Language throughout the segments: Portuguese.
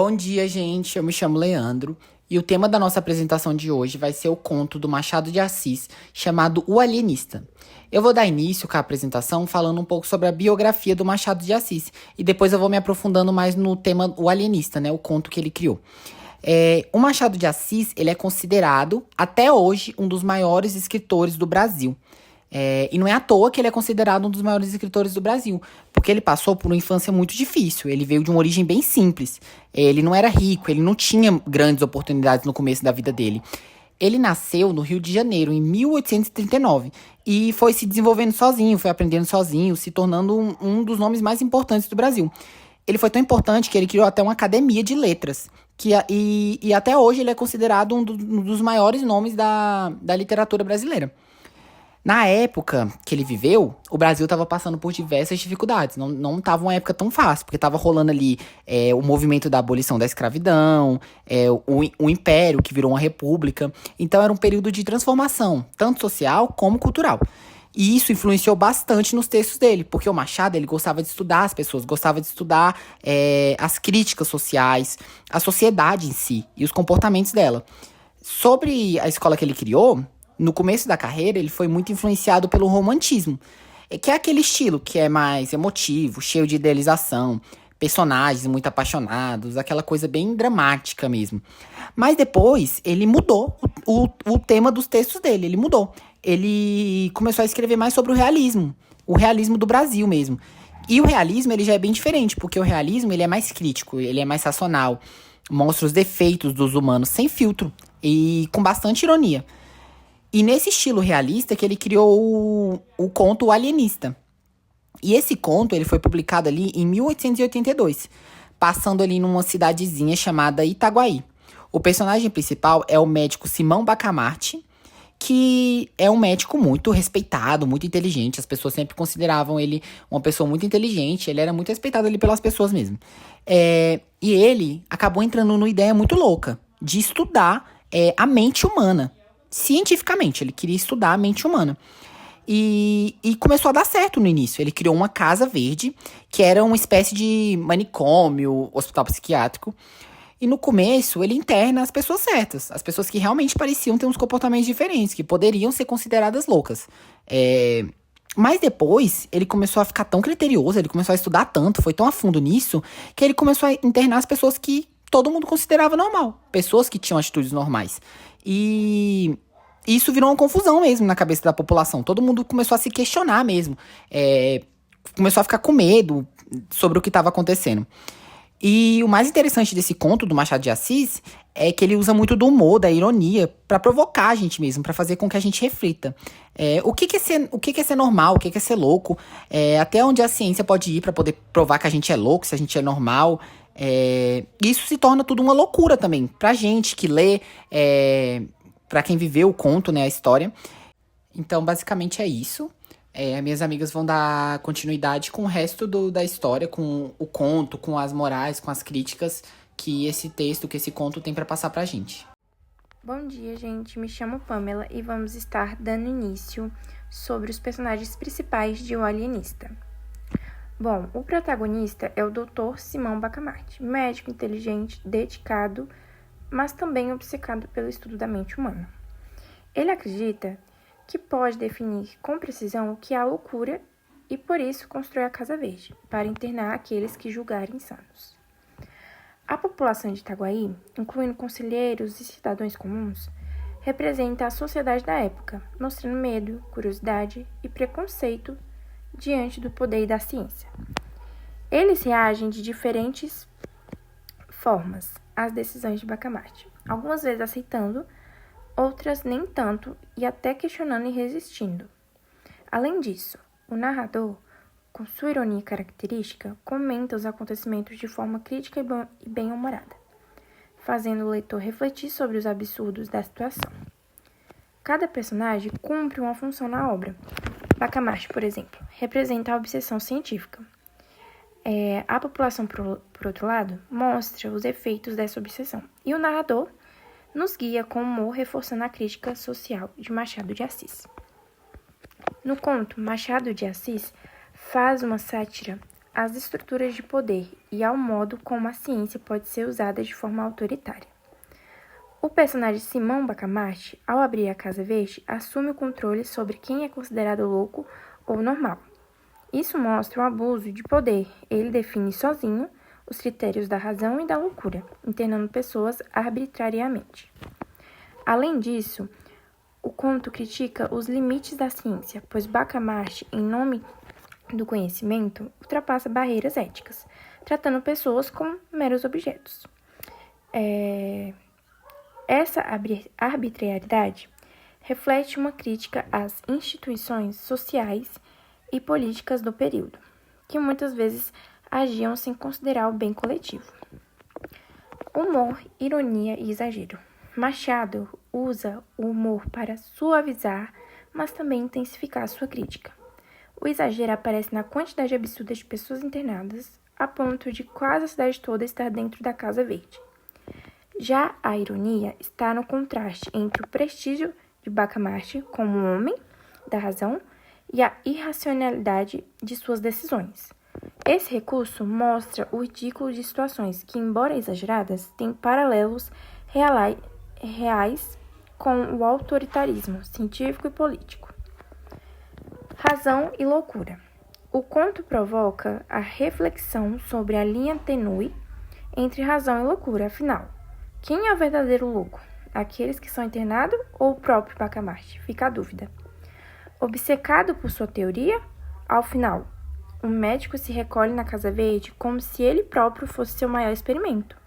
Bom dia, gente. Eu me chamo Leandro e o tema da nossa apresentação de hoje vai ser o conto do Machado de Assis chamado O Alienista. Eu vou dar início com a apresentação falando um pouco sobre a biografia do Machado de Assis e depois eu vou me aprofundando mais no tema O Alienista, né, o conto que ele criou. O Machado de Assis, ele é considerado, até hoje, um dos maiores escritores do Brasil. E não é à toa que ele é considerado um dos maiores escritores do Brasil, porque ele passou por uma infância muito difícil, ele veio de uma origem bem simples. Ele não era rico, ele não tinha grandes oportunidades no começo da vida dele. Ele nasceu no Rio de Janeiro, em 1839, e foi se desenvolvendo sozinho, foi aprendendo sozinho, se tornando um dos nomes mais importantes do Brasil. Ele foi tão importante que ele criou até uma academia de letras, e até hoje ele é considerado um dos maiores nomes da literatura brasileira. Na época que ele viveu, o Brasil estava passando por diversas dificuldades. Não estava uma época tão fácil, porque estava rolando ali o movimento da abolição da escravidão, o império que virou uma república. Então era um período de transformação, tanto social como cultural. E isso influenciou bastante nos textos dele, porque o Machado ele gostava de estudar as pessoas, gostava de estudar as críticas sociais, a sociedade em si e os comportamentos dela. Sobre a escola que ele criou, no começo da carreira, ele foi muito influenciado pelo romantismo, que é aquele estilo que é mais emotivo, cheio de idealização, personagens muito apaixonados, aquela coisa bem dramática mesmo. Mas depois, ele mudou o tema dos textos dele, ele mudou. Ele começou a escrever mais sobre o realismo do Brasil mesmo. E o realismo, ele já é bem diferente, porque o realismo, ele é mais crítico, ele é mais racional, mostra os defeitos dos humanos sem filtro e com bastante ironia. E nesse estilo realista que ele criou o conto O Alienista. E esse conto ele foi publicado ali em 1882, passando ali numa cidadezinha chamada Itaguaí. O personagem principal é o médico Simão Bacamarte, que é um médico muito respeitado, muito inteligente. As pessoas sempre consideravam ele uma pessoa muito inteligente, ele era muito respeitado ali pelas pessoas mesmo. E ele acabou entrando numa ideia muito louca de estudar a mente humana. Cientificamente, ele queria estudar a mente humana. E começou a dar certo no início. Ele criou uma casa verde, que era uma espécie de manicômio, hospital psiquiátrico. E no começo, ele interna as pessoas certas. As pessoas que realmente pareciam ter uns comportamentos diferentes, que poderiam ser consideradas loucas. Mas depois, ele começou a ficar tão criterioso, ele começou a estudar tanto, foi tão a fundo nisso, que ele começou a internar as pessoas que todo mundo considerava normal. Pessoas que tinham atitudes normais. E isso virou uma confusão mesmo na cabeça da população. Todo mundo começou a se questionar mesmo. Começou a ficar com medo sobre o que estava acontecendo. E o mais interessante desse conto do Machado de Assis é que ele usa muito do humor, da ironia, para provocar a gente mesmo, para fazer com que a gente reflita. O que é ser normal, o que é ser louco, até onde a ciência pode ir para poder provar que a gente é louco, se a gente é normal. Isso se torna tudo uma loucura também, pra gente que lê, pra quem viveu o conto, né, a história. Então, basicamente é isso. Minhas amigas vão dar continuidade com o resto da história, com o conto, com as morais, com as críticas que esse texto, que esse conto tem pra passar pra gente. Bom dia, gente. Me chamo Pamela e vamos estar dando início sobre os personagens principais de O Alienista. Bom, o protagonista é o Dr. Simão Bacamarte, médico inteligente, dedicado, mas também obcecado pelo estudo da mente humana. Ele acredita que pode definir com precisão o que é a loucura e, por isso, constrói a Casa Verde, para internar aqueles que julgarem insanos. A população de Itaguaí, incluindo conselheiros e cidadãos comuns, representa a sociedade da época, mostrando medo, curiosidade e preconceito diante do poder da ciência. Eles reagem de diferentes formas às decisões de Bacamarte, algumas vezes aceitando, outras nem tanto e até questionando e resistindo. Além disso, o narrador, com sua ironia característica, comenta os acontecimentos de forma crítica e bem-humorada, fazendo o leitor refletir sobre os absurdos da situação. Cada personagem cumpre uma função na obra. Bacamarte, por exemplo, representa a obsessão científica. A população, por outro lado, mostra os efeitos dessa obsessão. E o narrador nos guia com humor, reforçando a crítica social de Machado de Assis. No conto, Machado de Assis faz uma sátira às estruturas de poder e ao modo como a ciência pode ser usada de forma autoritária. O personagem Simão Bacamarte, ao abrir a Casa Verde, assume o controle sobre quem é considerado louco ou normal. Isso mostra o abuso de poder. Ele define sozinho os critérios da razão e da loucura, internando pessoas arbitrariamente. Além disso, o conto critica os limites da ciência, pois Bacamarte, em nome do conhecimento, ultrapassa barreiras éticas, tratando pessoas como meros objetos. Essa arbitrariedade reflete uma crítica às instituições sociais e políticas do período, que muitas vezes agiam sem considerar o bem coletivo. Humor, ironia e exagero. Machado usa o humor para suavizar, mas também intensificar sua crítica. O exagero aparece na quantidade absurda de pessoas internadas, a ponto de quase a cidade toda estar dentro da Casa Verde. Já a ironia está no contraste entre o prestígio de Bacamarte como homem da razão e a irracionalidade de suas decisões. Esse recurso mostra o ridículo de situações que, embora exageradas, têm paralelos reais com o autoritarismo científico e político. Razão e loucura. O conto provoca a reflexão sobre a linha tênue entre razão e loucura. Afinal, quem é o verdadeiro louco? Aqueles que são internados ou o próprio Bacamarte? Fica a dúvida. Obcecado por sua teoria, ao final, o médico se recolhe na Casa Verde como se ele próprio fosse seu maior experimento.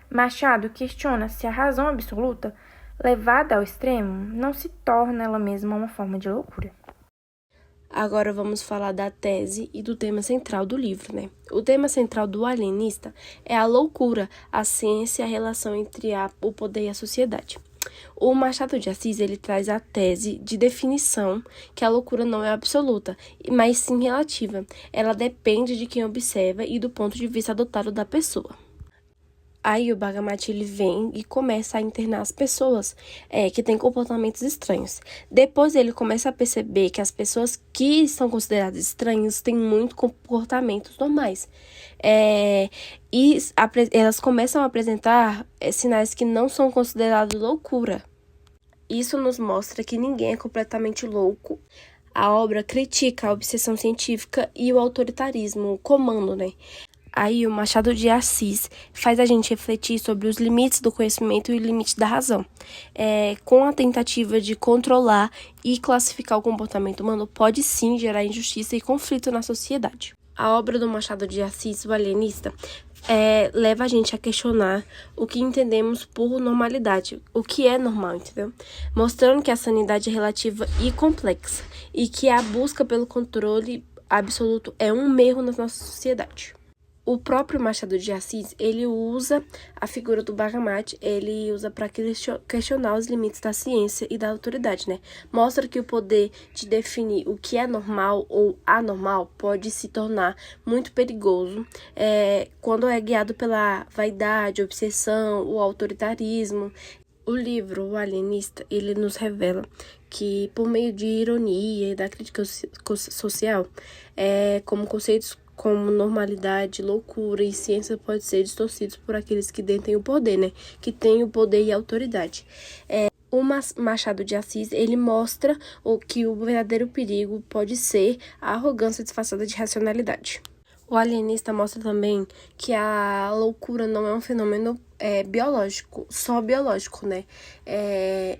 Machado questiona se a razão absoluta, levada ao extremo, não se torna ela mesma uma forma de loucura. Agora vamos falar da tese e do tema central do livro, né? O tema central do Alienista é a loucura, a ciência e a relação entre o poder e a sociedade. O Machado de Assis, ele traz a tese de definição que a loucura não é absoluta, mas sim relativa. Ela depende de quem observa e do ponto de vista adotado da pessoa. Aí o Bacamarte ele vem e começa a internar as pessoas que têm comportamentos estranhos. Depois ele começa a perceber que as pessoas que são consideradas estranhas têm muito comportamentos normais. Elas começam a apresentar sinais que não são considerados loucura. Isso nos mostra que ninguém é completamente louco. A obra critica a obsessão científica e o autoritarismo, o comando, né? Aí o Machado de Assis faz a gente refletir sobre os limites do conhecimento e o limite da razão. Com a tentativa de controlar e classificar o comportamento humano, pode sim gerar injustiça e conflito na sociedade. A obra do Machado de Assis, o Alienista, leva a gente a questionar o que entendemos por normalidade, o que é normal, entendeu? Mostrando que a sanidade é relativa e complexa e que a busca pelo controle absoluto é um erro na nossa sociedade. O próprio Machado de Assis, ele usa a figura do Bacamarte, ele usa para questionar os limites da ciência e da autoridade, né? Mostra que o poder de definir o que é normal ou anormal pode se tornar muito perigoso quando é guiado pela vaidade, obsessão, o autoritarismo. O livro, O Alienista, ele nos revela que, por meio de ironia e da crítica social, como conceitos como normalidade, loucura e ciência podem ser distorcidos por aqueles que detêm o poder, né? Que têm o poder e a autoridade. O Machado de Assis, ele mostra que o verdadeiro perigo pode ser a arrogância disfarçada de racionalidade. O Alienista mostra também que a loucura não é um fenômeno biológico, só biológico, né?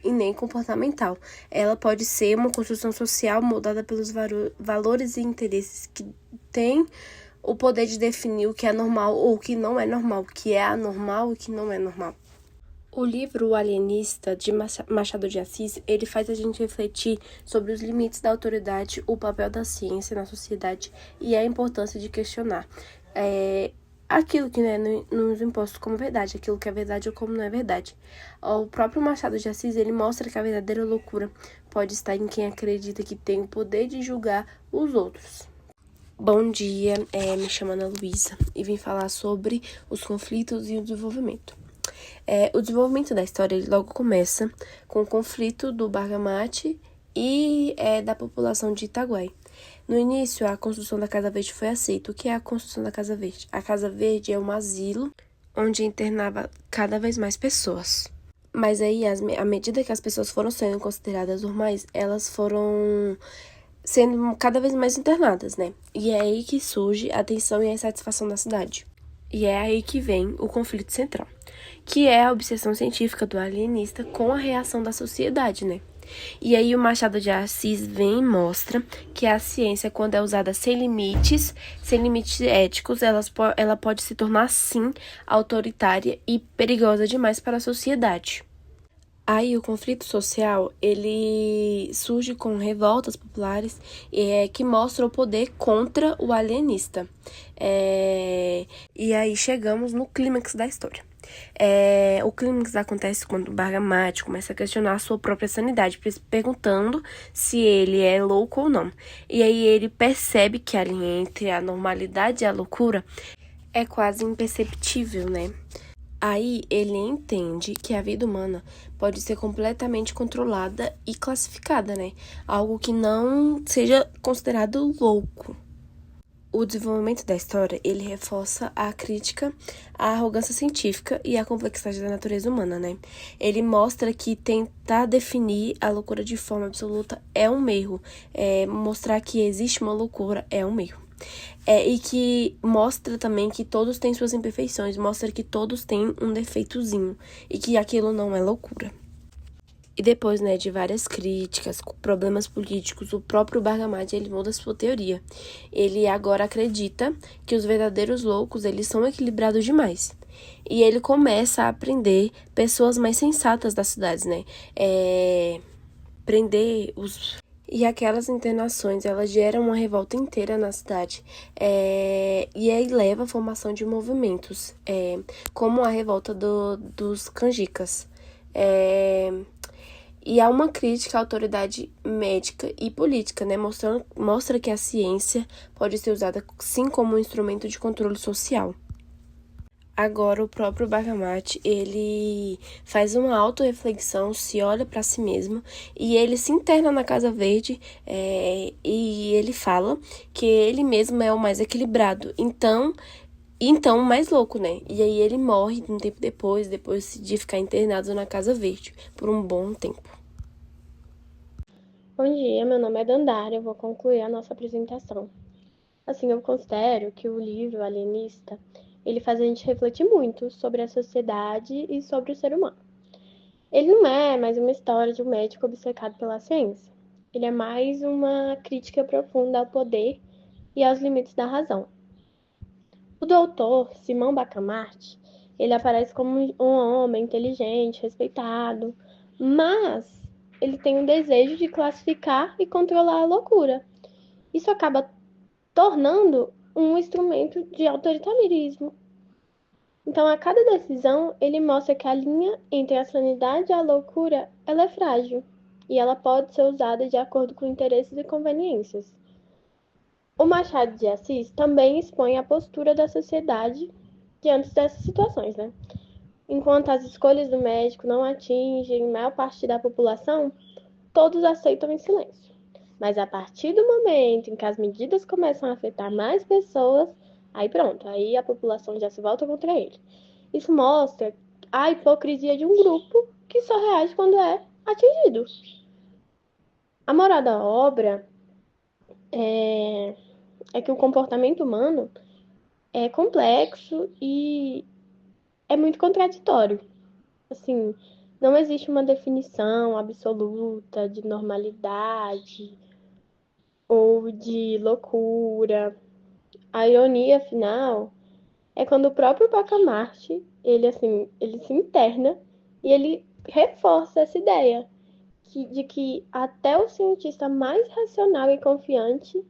E nem comportamental. Ela pode ser uma construção social moldada pelos valores e interesses que têm o poder de definir o que é normal ou o que não é normal, o que é anormal e o que não é normal. O livro O Alienista, de Machado de Assis, ele faz a gente refletir sobre os limites da autoridade, o papel da ciência na sociedade e a importância de questionar aquilo que nos impostos como verdade, aquilo que é verdade ou como não é verdade. O próprio Machado de Assis, ele mostra que a verdadeira loucura pode estar em quem acredita que tem o poder de julgar os outros. Bom dia, me chamo Ana Luísa e vim falar sobre os conflitos e o desenvolvimento. O desenvolvimento da história ele logo começa com o conflito do Bacamarte e da população de Itaguaí. No início, a construção da Casa Verde foi aceita. O que é a construção da Casa Verde? A Casa Verde é um asilo onde internava cada vez mais pessoas. Mas aí, à medida que as pessoas foram sendo consideradas normais, elas foram sendo cada vez mais internadas, né? E é aí que surge a tensão e a insatisfação da cidade. E é aí que vem o conflito central, que é a obsessão científica do alienista com a reação da sociedade, né? E aí o Machado de Assis vem e mostra que a ciência, quando é usada sem limites éticos, ela pode se tornar, sim, autoritária e perigosa demais para a sociedade. Aí o conflito social, ele surge com revoltas populares que mostram o poder contra o alienista. E aí chegamos no clímax da história. O clímax acontece quando o Bargamot começa a questionar a sua própria sanidade, perguntando se ele é louco ou não. E aí ele percebe que a linha entre a normalidade e a loucura é quase imperceptível, né? Aí ele entende que a vida humana pode ser completamente controlada e classificada, né? Algo que não seja considerado louco. O desenvolvimento da história, ele reforça a crítica à arrogância científica e à complexidade da natureza humana, né? Ele mostra que tentar definir a loucura de forma absoluta é um erro. Mostrar que existe uma loucura é um erro. E que mostra também que todos têm suas imperfeições, mostra que todos têm um defeitozinho e que aquilo não é loucura. E depois, né, de várias críticas, problemas políticos, o próprio Bargamot, ele muda sua teoria. Ele agora acredita que os verdadeiros loucos, eles são equilibrados demais. E ele começa a aprender pessoas mais sensatas das cidades, né? Prender os... E aquelas internações, elas geram uma revolta inteira na cidade. E aí leva à formação de movimentos, como a revolta dos canjicas. E há uma crítica à autoridade médica e política, né? Mostra que a ciência pode ser usada, sim, como um instrumento de controle social. Agora, o próprio Bargamot, ele faz uma autorreflexão, se olha para si mesmo e ele se interna na Casa Verde e ele fala que ele mesmo é o mais equilibrado, então o mais louco, né? E aí ele morre um tempo depois de ficar internado na Casa Verde por um bom tempo. Bom dia, meu nome é Dandara, eu vou concluir a nossa apresentação. Assim, eu considero que o livro Alienista, ele faz a gente refletir muito sobre a sociedade e sobre o ser humano. Ele não é mais uma história de um médico obcecado pela ciência. Ele é mais uma crítica profunda ao poder e aos limites da razão. O doutor Simão Bacamarte, ele aparece como um homem inteligente, respeitado, mas ele tem um desejo de classificar e controlar a loucura. Isso acaba tornando um instrumento de autoritarismo. Então, a cada decisão, ele mostra que a linha entre a sanidade e a loucura, ela é frágil, e ela pode ser usada de acordo com interesses e conveniências. O Machado de Assis também expõe a postura da sociedade diante dessas situações, né? Enquanto as escolhas do médico não atingem a maior parte da população, todos aceitam em silêncio. Mas a partir do momento em que as medidas começam a afetar mais pessoas, aí pronto, aí a população já se volta contra ele. Isso mostra a hipocrisia de um grupo que só reage quando é atingido. A moral da obra é que o comportamento humano é complexo e é muito contraditório. Assim, não existe uma definição absoluta de normalidade ou de loucura. A ironia final é quando o próprio Bacamarte, ele se interna e ele reforça essa ideia de que até o cientista mais racional e confiante,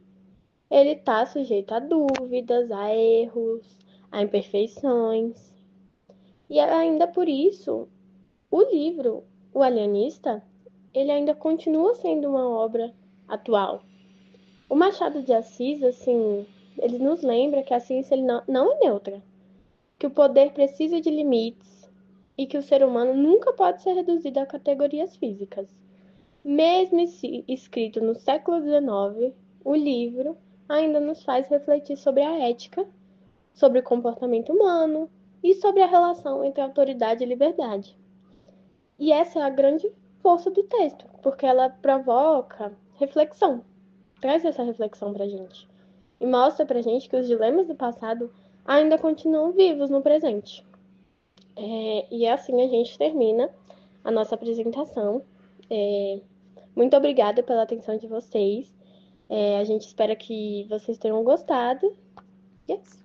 ele está sujeito a dúvidas, a erros, a imperfeições. E ainda por isso, o livro, O Alienista, ele ainda continua sendo uma obra atual. O Machado de Assis, ele nos lembra que a ciência não é neutra, que o poder precisa de limites e que o ser humano nunca pode ser reduzido a categorias físicas. Mesmo escrito no século XIX, o livro ainda nos faz refletir sobre a ética, sobre o comportamento humano e sobre a relação entre autoridade e liberdade. E essa é a grande força do texto, porque ela provoca reflexão, traz essa reflexão para a gente e mostra para a gente que os dilemas do passado ainda continuam vivos no presente. E assim a gente termina a nossa apresentação. Muito obrigada pela atenção de vocês. A gente espera que vocês tenham gostado. Yes.